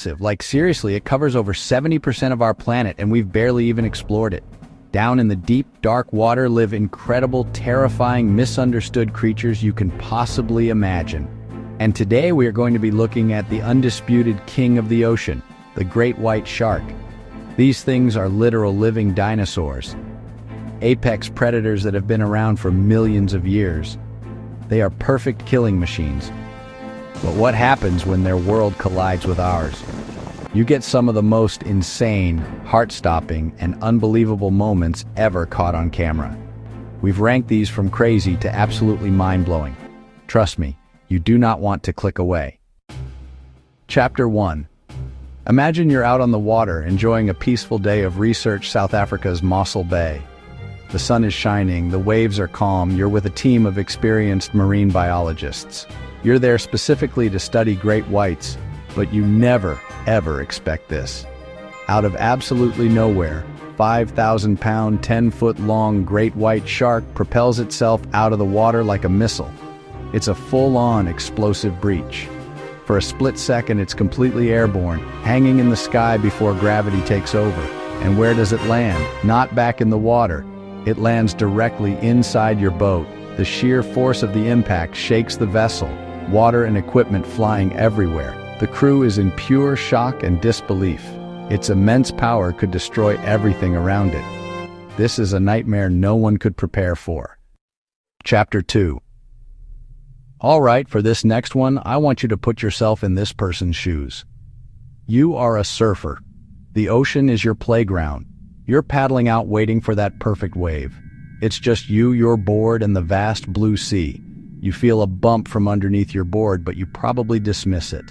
massive. Like seriously, it covers over 70% of our planet and we've barely even explored it. Down in the deep, dark water live incredible, terrifying, misunderstood creatures you can possibly imagine. And today we are going to be looking at the undisputed king of the ocean, the great white shark. These things are literal living dinosaurs. Apex predators that have been around for millions of years. They are perfect killing machines. But what happens when their world collides with ours? You get some of the most insane, heart-stopping, and unbelievable moments ever caught on camera. We've ranked these from crazy to absolutely mind-blowing. Trust me, you do not want to click away. Chapter 1. Imagine you're out on the water enjoying a peaceful day of research South Africa's Mossel Bay. The sun is shining, the waves are calm, you're with a team of experienced marine biologists. You're there specifically to study great whites, but you never, ever expect this. Out of absolutely nowhere, 5,000-pound, 10-foot-long great white shark propels itself out of the water like a missile. It's a full-on explosive breach. For a split second, it's completely airborne, hanging in the sky before gravity takes over. And where does it land? Not back in the water. It lands directly inside your boat. The sheer force of the impact shakes the vessel, water and equipment flying everywhere. The crew is in pure shock and disbelief. Its immense power could destroy everything around it. This is a nightmare no one could prepare for. Chapter 2. All right, for this next one, I want you to put yourself in this person's shoes. You are a surfer. The ocean is your playground. You're paddling out waiting for that perfect wave. It's just you, your board, and the vast blue sea. You feel a bump from underneath your board, but you probably dismiss it.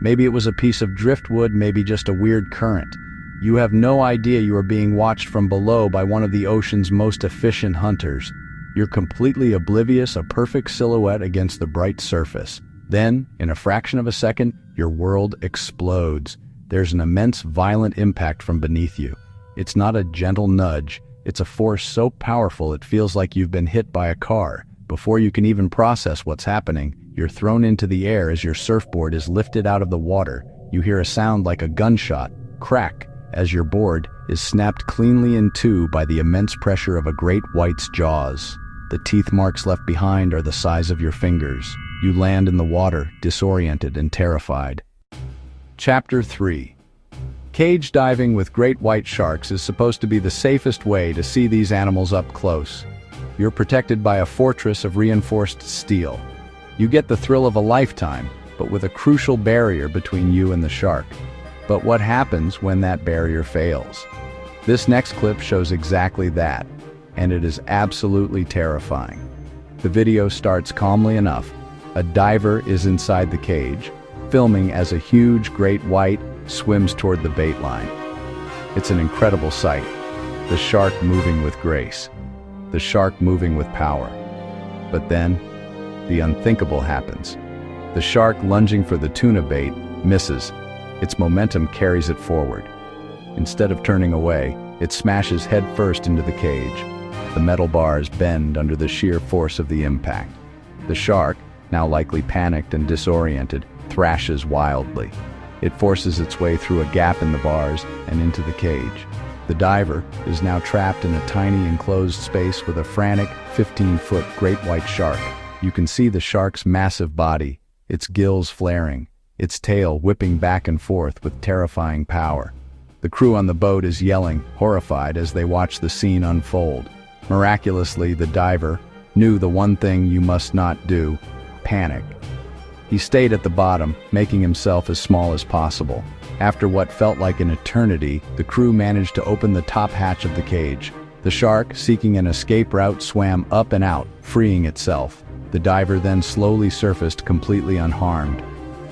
Maybe it was a piece of driftwood, maybe just a weird current. You have no idea you are being watched from below by one of the ocean's most efficient hunters. You're completely oblivious, a perfect silhouette against the bright surface. Then, in a fraction of a second, your world explodes. There's an immense, violent impact from beneath you. It's not a gentle nudge. It's a force so powerful it feels like you've been hit by a car. Before you can even process what's happening, you're thrown into the air as your surfboard is lifted out of the water. You hear a sound like a gunshot, crack, as your board is snapped cleanly in two by the immense pressure of a great white's jaws. The teeth marks left behind are the size of your fingers. You land in the water, disoriented and terrified. Chapter 3. Cage diving with great white sharks is supposed to be the safest way to see these animals up close. You're protected by a fortress of reinforced steel. You get the thrill of a lifetime, but with a crucial barrier between you and the shark. But what happens when that barrier fails? This next clip shows exactly that, and it is absolutely terrifying. The video starts calmly enough. A diver is inside the cage, filming as a huge great white swims toward the bait line. It's an incredible sight. The shark moving with grace. The shark moving with power. But then, the unthinkable happens. The shark, lunging for the tuna bait, misses. Its momentum carries it forward. Instead of turning away, it smashes headfirst into the cage. The metal bars bend under the sheer force of the impact. The shark, now likely panicked and disoriented, thrashes wildly. It forces its way through a gap in the bars and into the cage. The diver is now trapped in a tiny enclosed space with a frantic 15-foot great white shark. You can see the shark's massive body, its gills flaring, its tail whipping back and forth with terrifying power. The crew on the boat is yelling, horrified, as they watch the scene unfold. Miraculously, the diver knew the one thing you must not do: panic. He stayed at the bottom, making himself as small as possible. After what felt like an eternity, the crew managed to open the top hatch of the cage. The shark, seeking an escape route, swam up and out, freeing itself. The diver then slowly surfaced completely unharmed.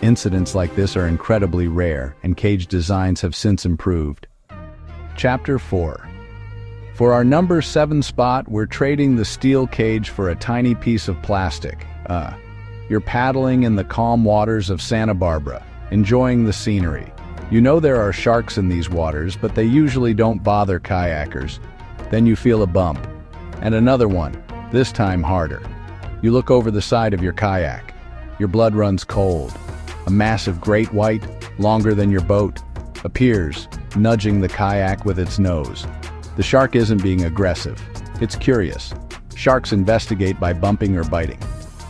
Incidents like this are incredibly rare, and cage designs have since improved. Chapter 4. For our number 7 spot, we're trading the steel cage for a tiny piece of plastic. You're paddling in the calm waters of Santa Barbara, enjoying the scenery. You know there are sharks in these waters, but they usually don't bother kayakers. Then you feel a bump, and another one, this time harder. You look over the side of your kayak. Your blood runs cold. A massive great white, longer than your boat, appears, nudging the kayak with its nose. The shark isn't being aggressive. It's curious. Sharks investigate by bumping or biting.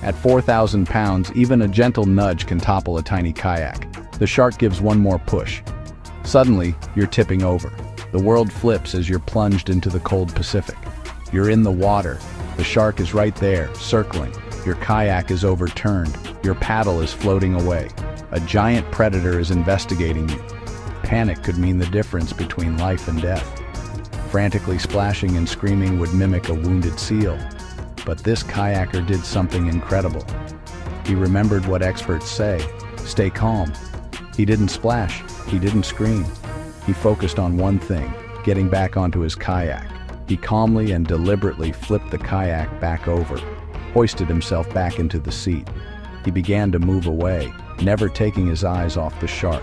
At 4,000 pounds, even a gentle nudge can topple a tiny kayak. The shark gives one more push. Suddenly, you're tipping over. The world flips as you're plunged into the cold Pacific. You're in the water. The shark is right there, circling. Your kayak is overturned. Your paddle is floating away. A giant predator is investigating you. Panic could mean the difference between life and death. Frantically splashing and screaming would mimic a wounded seal. But this kayaker did something incredible. He remembered what experts say: stay calm. He didn't splash. He didn't scream. He focused on one thing: getting back onto his kayak. He calmly and deliberately flipped the kayak back over, hoisted himself back into the seat. He began to move away, never taking his eyes off the shark.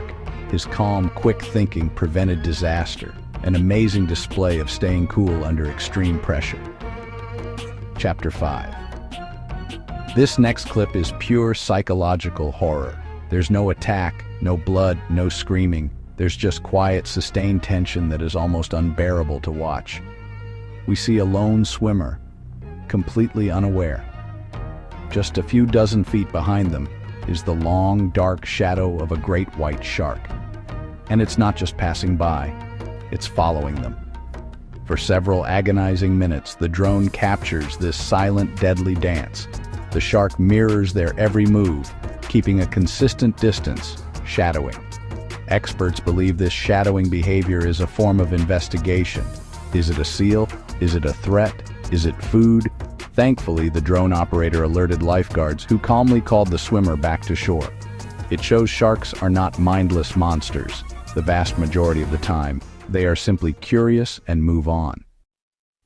His calm, quick thinking prevented disaster, an amazing display of staying cool under extreme pressure. Chapter 5. This next clip is pure psychological horror. There's no attack, no blood, no screaming. There's just quiet, sustained tension that is almost unbearable to watch. We see a lone swimmer, completely unaware. Just a few dozen feet behind them is the long, dark shadow of a great white shark. And it's not just passing by, it's following them. For several agonizing minutes, the drone captures this silent, deadly dance. The shark mirrors their every move, keeping a consistent distance, shadowing. Experts believe this shadowing behavior is a form of investigation. Is it a seal? Is it a threat? Is it food? Thankfully, the drone operator alerted lifeguards, who calmly called the swimmer back to shore. It shows sharks are not mindless monsters. The vast majority of the time, they are simply curious and move on.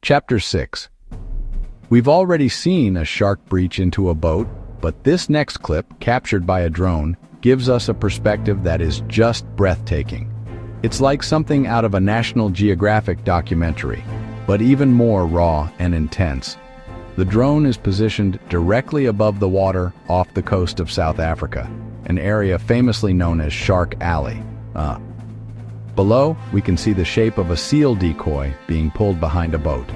Chapter 6. We've already seen a shark breach into a boat, but this next clip, captured by a drone, gives us a perspective that is just breathtaking. It's like something out of a National Geographic documentary, but even more raw and intense. The drone is positioned directly above the water off the coast of South Africa, an area famously known as Shark Alley. Below, we can see the shape of a seal decoy being pulled behind a boat.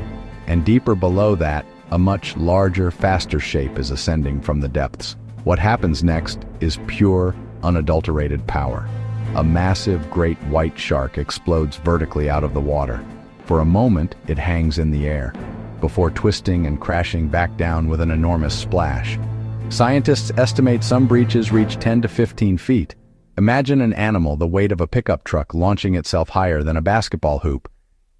And deeper below that, a much larger, faster shape is ascending from the depths. What happens next is pure, unadulterated power. A massive great white shark explodes vertically out of the water. For a moment, it hangs in the air, before twisting and crashing back down with an enormous splash. Scientists estimate some breaches reach 10 to 15 feet. Imagine an animal the weight of a pickup truck launching itself higher than a basketball hoop.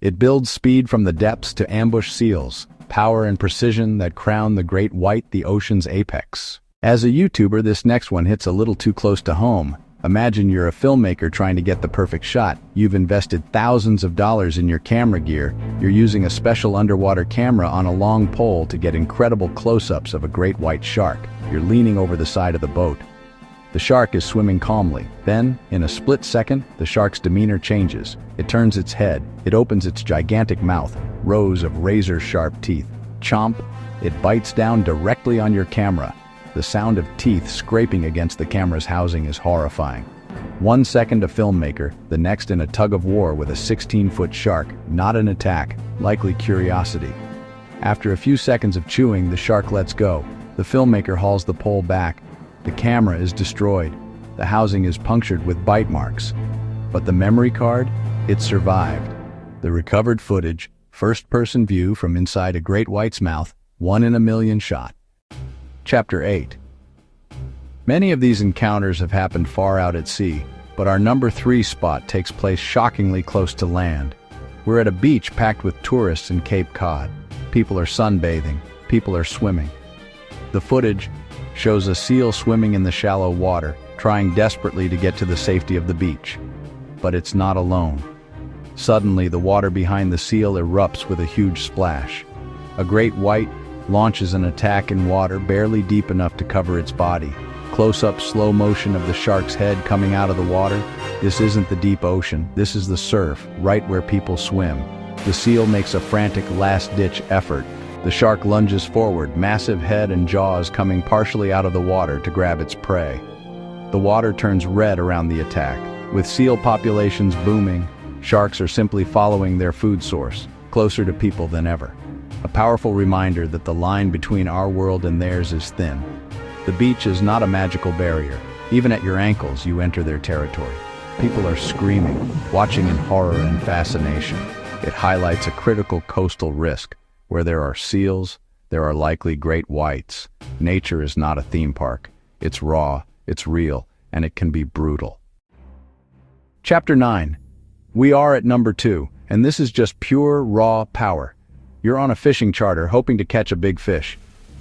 It builds speed from the depths to ambush seals, power and precision that crown the great white the ocean's apex. As a YouTuber, this next one hits a little too close to home. Imagine you're a filmmaker trying to get the perfect shot. You've invested thousands of dollars in your camera gear. You're using a special underwater camera on a long pole to get incredible close-ups of a great white shark. You're leaning over the side of the boat. The shark is swimming calmly. Then, in a split second, the shark's demeanor changes. It turns its head. It opens its gigantic mouth, rows of razor-sharp teeth. Chomp! It bites down directly on your camera. The sound of teeth scraping against the camera's housing is horrifying. 1 second a filmmaker, the next in a tug-of-war with a 16-foot shark, not an attack, likely curiosity. After a few seconds of chewing, the shark lets go. The filmmaker hauls the pole back. The camera is destroyed. The housing is punctured with bite marks. But the memory card? It survived. The recovered footage, first-person view from inside a great white's mouth, 1 in a million shot. Chapter 8. Many of these encounters have happened far out at sea, but our number 3 spot takes place shockingly close to land. We're at a beach packed with tourists in Cape Cod. People are sunbathing. People are swimming. The footage shows a seal swimming in the shallow water, trying desperately to get to the safety of the beach. But it's not alone. Suddenly, the water behind the seal erupts with a huge splash. A great white launches an attack in water barely deep enough to cover its body. Close-up slow motion of the shark's head coming out of the water. This isn't the deep ocean, this is the surf, right where people swim. The seal makes a frantic last-ditch effort. The shark lunges forward, massive head and jaws coming partially out of the water to grab its prey. The water turns red around the attack. With seal populations booming, sharks are simply following their food source, closer to people than ever. A powerful reminder that the line between our world and theirs is thin. The beach is not a magical barrier. Even at your ankles, you enter their territory. People are screaming, watching in horror and fascination. It highlights a critical coastal risk. Where there are seals, there are likely great whites. Nature is not a theme park. It's raw, it's real, and it can be brutal. Chapter 9. We are at number 2, and this is just pure, raw power. You're on a fishing charter, hoping to catch a big fish.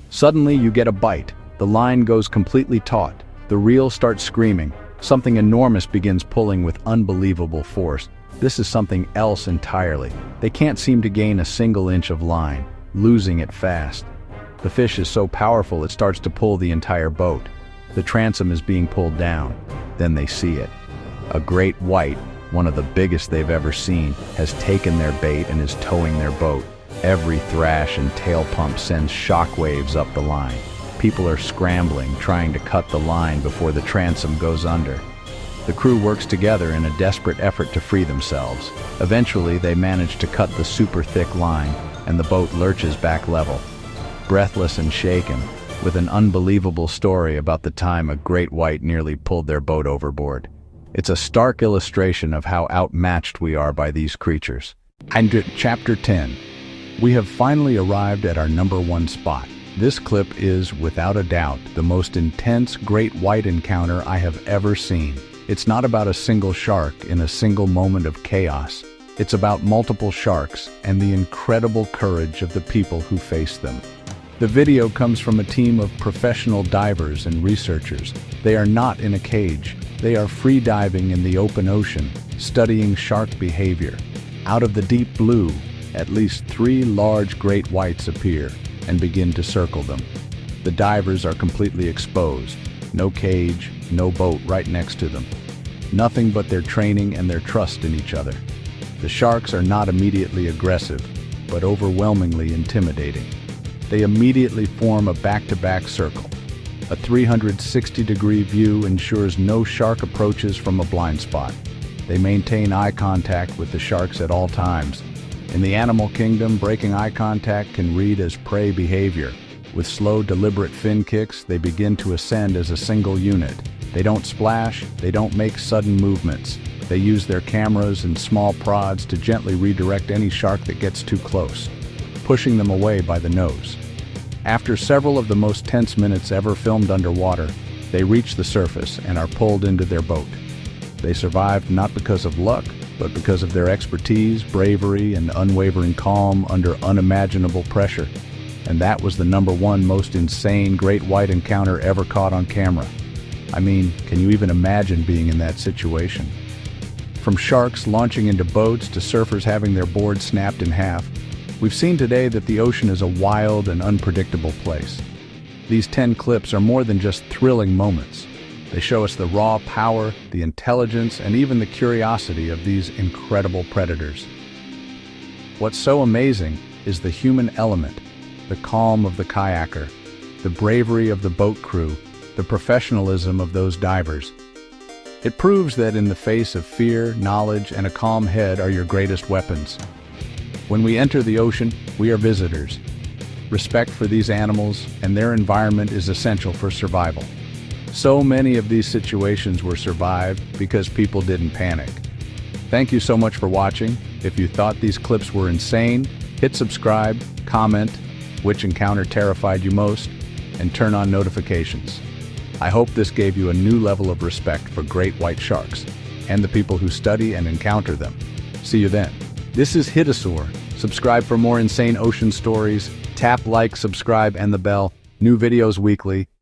Suddenly, you get a bite. The line goes completely taut. The reel starts screaming. Something enormous begins pulling with unbelievable force. This is something else entirely. They can't seem to gain a single inch of line, losing it fast. The fish is so powerful it starts to pull the entire boat. The transom is being pulled down. Then they see it. A great white, one of the biggest they've ever seen, has taken their bait and is towing their boat. Every thrash and tail pump sends shockwaves up the line. People are scrambling, trying to cut the line before the transom goes under. The crew works together in a desperate effort to free themselves. Eventually, they manage to cut the super thick line, and the boat lurches back level. Breathless and shaken, with an unbelievable story about the time a great white nearly pulled their boat overboard. It's a stark illustration of how outmatched we are by these creatures. And Chapter 10. We have finally arrived at our number 1 spot. This clip is, without a doubt, the most intense great white encounter I have ever seen. It's not about a single shark in a single moment of chaos. It's about multiple sharks and the incredible courage of the people who face them. The video comes from a team of professional divers and researchers. They are not in a cage. They are free diving in the open ocean, studying shark behavior. Out of the deep blue, at least 3 large great whites appear and begin to circle them. The divers are completely exposed. No cage, no boat right next to them. Nothing but their training and their trust in each other. The sharks are not immediately aggressive, but overwhelmingly intimidating. They immediately form a back-to-back circle. A 360-degree view ensures no shark approaches from a blind spot. They maintain eye contact with the sharks at all times. In the animal kingdom, breaking eye contact can read as prey behavior. With slow, deliberate fin kicks, they begin to ascend as a single unit. They don't splash, they don't make sudden movements. They use their cameras and small prods to gently redirect any shark that gets too close, pushing them away by the nose. After several of the most tense minutes ever filmed underwater, they reach the surface and are pulled into their boat. They survived not because of luck, but because of their expertise, bravery, and unwavering calm under unimaginable pressure. And that was the number 1 most insane great white encounter ever caught on camera. I mean, can you even imagine being in that situation? From sharks launching into boats to surfers having their boards snapped in half, we've seen today that the ocean is a wild and unpredictable place. These 10 clips are more than just thrilling moments. They show us the raw power, the intelligence, and even the curiosity of these incredible predators. What's so amazing is the human element, the calm of the kayaker, the bravery of the boat crew, the professionalism of those divers. It proves that in the face of fear, knowledge, and a calm head are your greatest weapons. When we enter the ocean, we are visitors. Respect for these animals and their environment is essential for survival. So many of these situations were survived because people didn't panic. Thank you so much for watching. If you thought these clips were insane, hit subscribe, comment which encounter terrified you most, and turn on notifications. I hope this gave you a new level of respect for great white sharks and the people who study and encounter them. See you then. This is Hitasaur. Subscribe for more insane ocean stories. Tap like, subscribe, and the bell. New videos weekly.